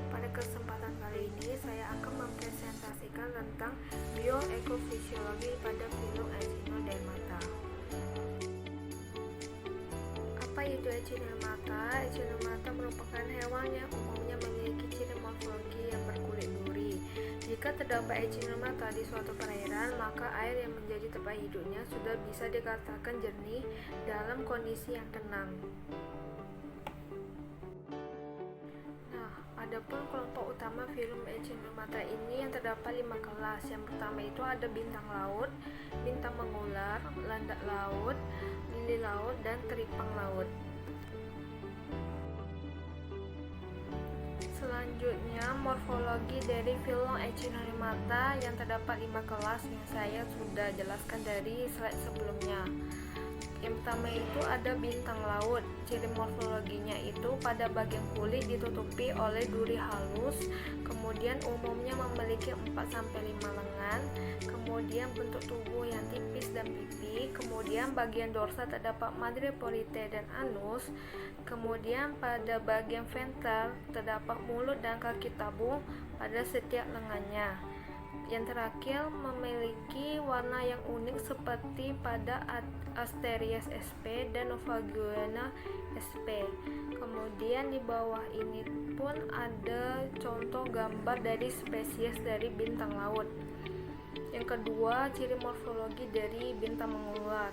Pada kesempatan kali ini saya akan mempresentasikan tentang bioekofisiologi pada filum Echinodermata. Apa itu Echinodermata? Echinodermata merupakan hewan yang umumnya memiliki ciri morfologi yang berkulit duri. Jika terdapat Echinodermata di suatu perairan, maka air yang menjadi tempat hidupnya sudah bisa dikatakan jernih dalam kondisi yang tenang. Adapun kelompok utama filum Echinodermata ini yang terdapat 5 kelas. Yang pertama itu ada bintang laut, bintang mengular, landak laut, lili laut, dan teripang laut. Selanjutnya, morfologi dari filum Echinodermata yang terdapat 5 kelas yang saya sudah jelaskan dari slide sebelumnya. Yang pertama itu ada bintang laut. Ciri morfologinya itu pada bagian kulit ditutupi oleh duri halus, kemudian umumnya memiliki 4-5 lengan, kemudian bentuk tubuh yang tipis dan pipi, kemudian bagian dorsa terdapat madreporite dan anus, kemudian pada bagian ventral terdapat mulut dan kaki tabung pada setiap lengannya. Yang terakhir memiliki warna yang unik seperti pada Asterias sp dan Nophaguena sp. Kemudian di bawah ini pun ada contoh gambar dari spesies dari bintang laut. Yang kedua, ciri morfologi dari bintang mengular.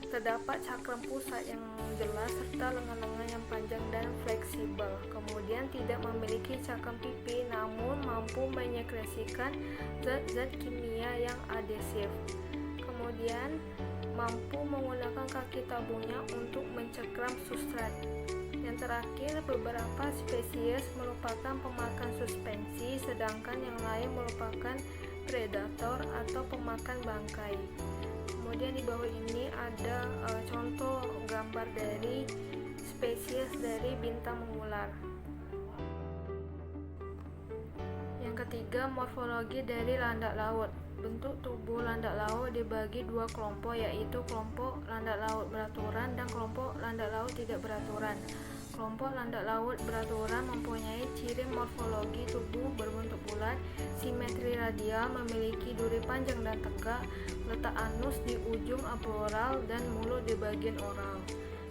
Terdapat cakram pusat yang jelas serta lengan-lengan yang panjang dan fleksibel. Kemudian tidak memiliki cakram pipi namun mampu menyekresikan zat-zat kimia yang adesif. Kemudian mampu menggunakan kaki tabungnya untuk mencengkram substrat. Yang terakhir, beberapa spesies merupakan pemakan suspensi, sedangkan yang lain merupakan predator atau pemakan bangkai. Kemudian di bawah ini ada contoh gambar dari spesies dari bintang mengular. Yang ketiga, morfologi dari landak laut. Bentuk tubuh landak laut dibagi dua kelompok, yaitu kelompok landak laut beraturan dan kelompok landak laut tidak beraturan. Kelompok landak laut beraturan mempunyai ciri morfologi tubuh berbentuk bulat, simetri radial, memiliki duri panjang dan tegak, letak anus di ujung aboral dan mulut di bagian oral.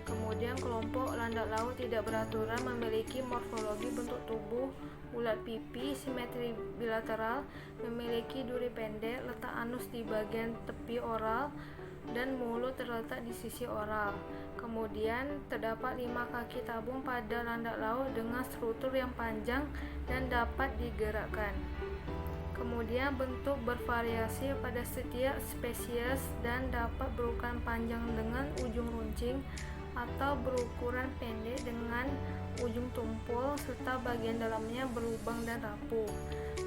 Kemudian kelompok landak laut tidak beraturan memiliki morfologi bentuk tubuh bulat pipi, simetri bilateral, memiliki duri pendek, letak anus di bagian tepi oral, dan mulut terletak di sisi oral. Kemudian terdapat 5 kaki tabung pada landak laut dengan struktur yang panjang dan dapat digerakkan. Kemudian bentuk bervariasi pada setiap spesies dan dapat berukuran panjang dengan ujung runcing atau berukuran pendek dengan ujung tumpul serta bagian dalamnya berlubang dan rapuh.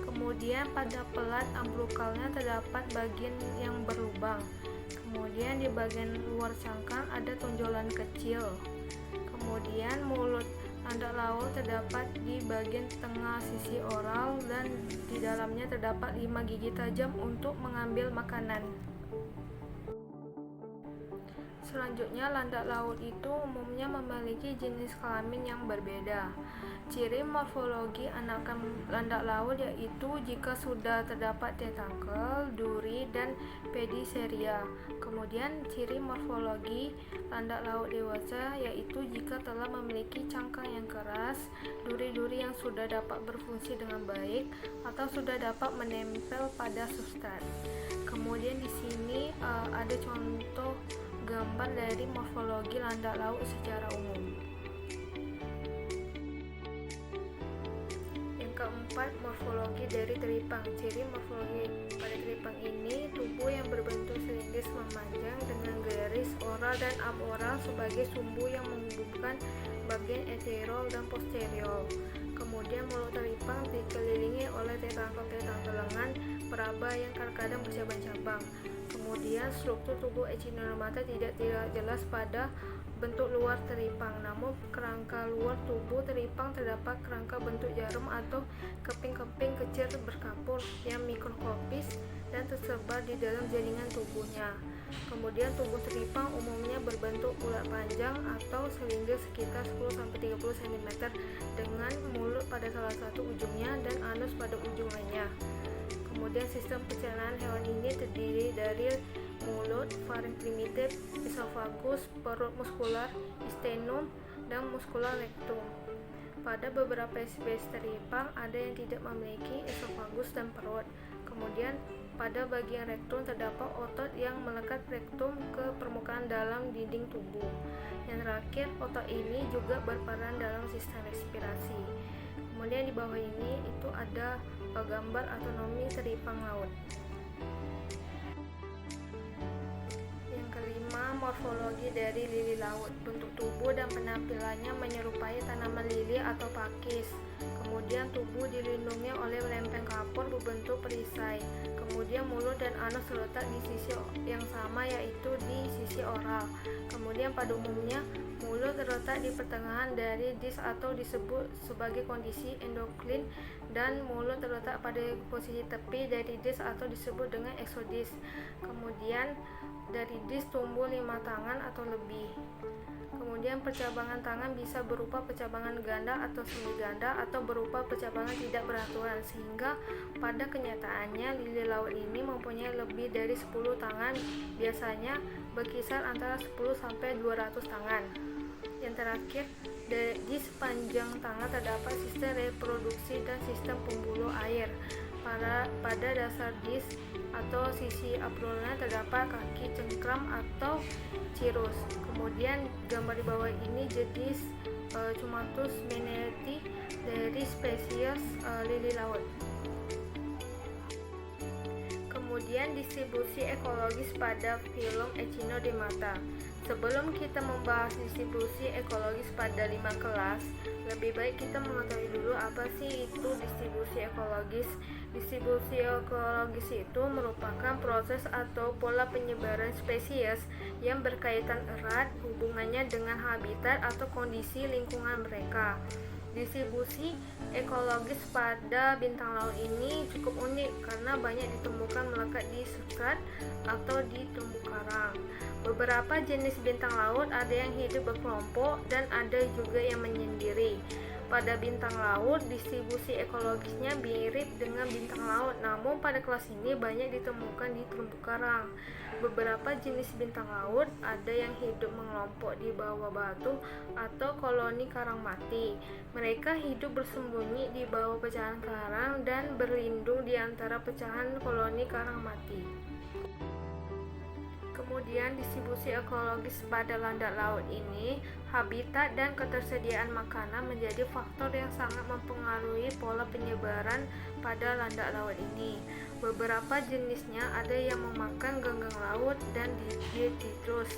Kemudian pada pelat ambrokalnya terdapat bagian yang berlubang. Kemudian di bagian luar cangkang ada tonjolan kecil. Kemudian mulut landak laut terdapat di bagian tengah sisi oral dan di dalamnya terdapat 5 gigi tajam untuk mengambil makanan. Selanjutnya, landak laut itu umumnya memiliki jenis kelamin yang berbeda. Ciri morfologi anakan landak laut yaitu jika sudah terdapat tentakel, duri, dan pediceria. Kemudian ciri morfologi landak laut dewasa yaitu jika telah memiliki cangkang yang keras, duri-duri yang sudah dapat berfungsi dengan baik, atau sudah dapat menempel pada substrat. Kemudian di sini ada contoh gambar dari morfologi landak laut secara umum. Yang keempat, morfologi dari teripang. Ciri morfologi pada teripang ini tubuh yang berbentuk silindris memanjang dengan garis oral dan aboral sebagai sumbu yang menghubungkan bagian anterior dan posterior. Kemudian mulut teripang dikelilingi oleh tetangga lengan peraba yang kadang-kadang bercabang-cabang. Kemudian struktur tubuh Echinodermata tidak jelas pada bentuk luar teripang, namun kerangka luar tubuh teripang terdapat kerangka bentuk jarum atau keping-keping kecil berkapur yang mikroskopis dan dan tersebar di dalam jaringan tubuhnya. Kemudian tubuh teripang umumnya berbentuk ulat panjang atau silinder sekitar 10-30 cm dengan mulut pada salah satu ujungnya dan anus pada ujung lainnya. Kemudian sistem pencernaan hewan ini terdiri dari mulut, faring primitif, esofagus, perut muskular, sternum, dan muskular rectum. Pada beberapa spesies teripang ada yang tidak memiliki esofagus dan perut. Kemudian pada bagian rektum terdapat otot yang melekat rektum ke permukaan dalam dinding tubuh. Yang terakhir, otot ini juga berperan dalam sistem respirasi. Kemudian di bawah ini itu ada gambar anatomi teripang laut. Morfologi dari lili laut. Bentuk tubuh dan penampilannya menyerupai tanaman lili atau pakis. Kemudian tubuh dilindungi oleh lempeng kapur berbentuk perisai. Kemudian mulut dan anus terletak di sisi yang sama, yaitu di sisi oral. Kemudian pada umumnya mulut terletak di pertengahan dari dis atau disebut sebagai kondisi endokrin, dan mulut terletak pada posisi tepi dari dis atau disebut dengan exodis. Kemudian dari dis tumbuh 5 tangan atau lebih. Kemudian percabangan tangan bisa berupa percabangan ganda atau semi ganda atau berupa percabangan tidak beraturan, sehingga pada kenyataannya lili laut ini mempunyai lebih dari 10 tangan, biasanya berkisar antara 10 sampai 200 tangan. Yang terakhir, di sepanjang tangan terdapat sistem reproduksi dan sistem pembuluh air. Pada dasar dis atau sisi abdomen terdapat kaki cengkram atau cirrus. Kemudian gambar di bawah ini jenis Cumatus meneti dari spesies lili laut. Kemudian distribusi ekologis pada filum Echinodermata. Sebelum kita membahas distribusi ekologis pada 5 kelas, lebih baik kita mengetahui dulu apa sih itu distribusi ekologis. Distribusi ekologis itu merupakan proses atau pola penyebaran spesies yang berkaitan erat hubungannya dengan habitat atau kondisi lingkungan mereka. Distribusi ekologis pada bintang laut ini cukup unik karena banyak ditemukan melekat di substrat atau di terumbu karang. Beberapa jenis bintang laut ada yang hidup berkelompok dan ada juga yang menyendiri. Pada bintang laut, distribusi ekologisnya mirip dengan bintang laut, namun pada kelas ini banyak ditemukan di terumbu karang. Beberapa jenis bintang laut ada yang hidup mengelompok di bawah batu atau koloni karang mati. Mereka hidup bersembunyi di bawah pecahan karang dan berlindung di antara pecahan koloni karang mati. Kemudian distribusi ekologis pada landak laut ini, habitat dan ketersediaan makanan menjadi faktor yang sangat mempengaruhi pola penyebaran pada landak laut ini. Beberapa jenisnya ada yang memakan ganggang laut dan detritus.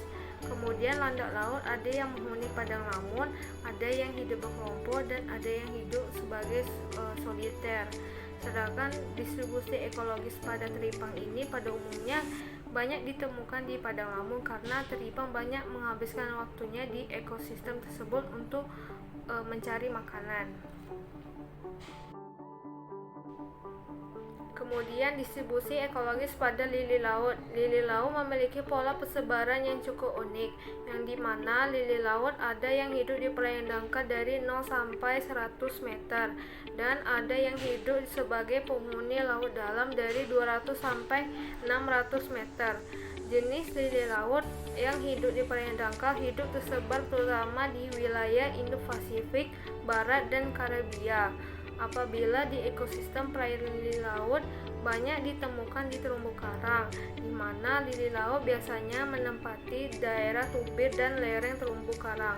Kemudian landak laut ada yang menghuni padang lamun, ada yang hidup berkelompok dan ada yang hidup sebagai soliter. Sedangkan distribusi ekologis pada teripang ini pada umumnya banyak ditemukan di padang lamun karena teripang banyak menghabiskan waktunya di ekosistem tersebut untuk mencari makanan. Kemudian distribusi ekologis pada lili laut. Lili laut memiliki pola persebaran yang cukup unik, yang dimana lili laut ada yang hidup di perairan dangkal dari 0 sampai 100 meter, dan ada yang hidup sebagai penghuni laut dalam dari 200 sampai 600 meter. Jenis lili laut yang hidup di perairan dangkal hidup tersebar terutama di wilayah Indo-Pasifik, Barat, dan Karibia. Apabila di ekosistem perairan lili laut banyak ditemukan di terumbu karang, di mana lili laut biasanya menempati daerah tubir dan lereng terumbu karang.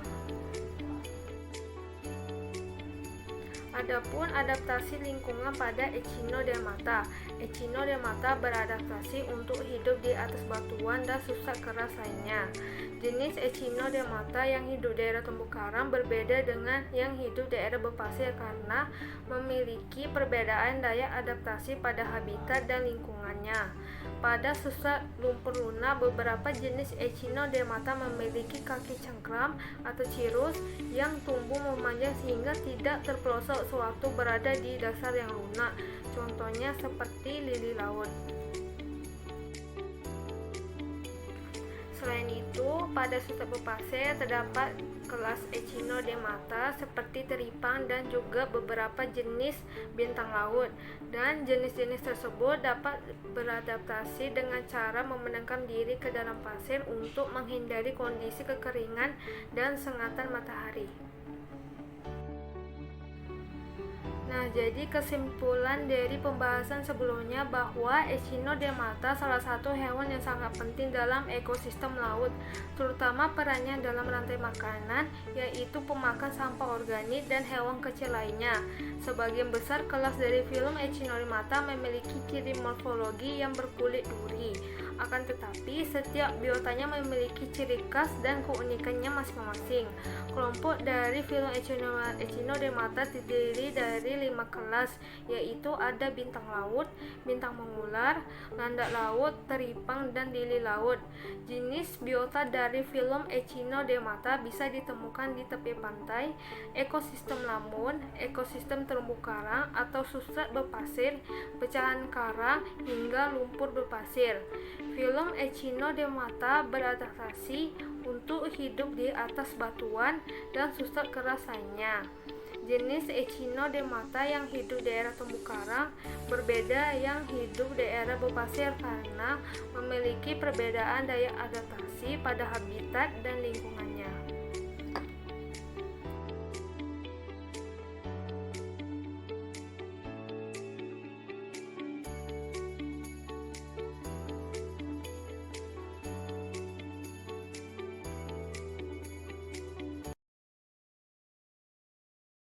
Adapun adaptasi lingkungan pada Echinodermata. Echinodermata beradaptasi untuk hidup di atas batuan dan substrat keras lainnya. Jenis Echinodermata yang hidup daerah terumbu karang berbeda dengan yang hidup daerah berpasir karena memiliki perbedaan daya adaptasi pada habitat dan lingkungannya. Pada substrat lumpur lunak, beberapa jenis Echinodermata memiliki kaki cengkram atau cirrus yang tumbuh memanjang sehingga tidak terpelosok sewaktu berada di dasar yang lunak. Contohnya seperti lili laut. pada substrat berpasir terdapat kelas Echinodermata seperti teripang dan juga beberapa jenis bintang laut, dan jenis-jenis tersebut dapat beradaptasi dengan cara memendamkan diri ke dalam pasir untuk menghindari kondisi kekeringan dan sengatan matahari. Nah, jadi kesimpulan dari pembahasan sebelumnya bahwa Echinodermata salah satu hewan yang sangat penting dalam ekosistem laut, terutama perannya dalam rantai makanan, yaitu pemakan sampah organik dan hewan kecil lainnya. Sebagian besar kelas dari filum Echinodermata memiliki ciri morfologi yang berkulit duri. Akan tetapi, setiap biotanya memiliki ciri khas dan keunikannya masing-masing. Kelompok dari filum Echinodermata terdiri dari 5 kelas, yaitu ada bintang laut, bintang mengular, landak laut, teripang, dan lili laut. Jenis biota dari filum Echinodermata bisa ditemukan di tepi pantai, ekosistem lamun, ekosistem terumbu karang atau substrat berpasir, pecahan karang, hingga lumpur berpasir. Filum Echinodermata beradaptasi untuk hidup di atas batuan dan substrat keras lainnya. Jenis Echinodermata yang hidup di daerah terumbu karang berbeda yang hidup di daerah berpasir karena memiliki perbedaan daya adaptasi pada habitat dan lingkungannya.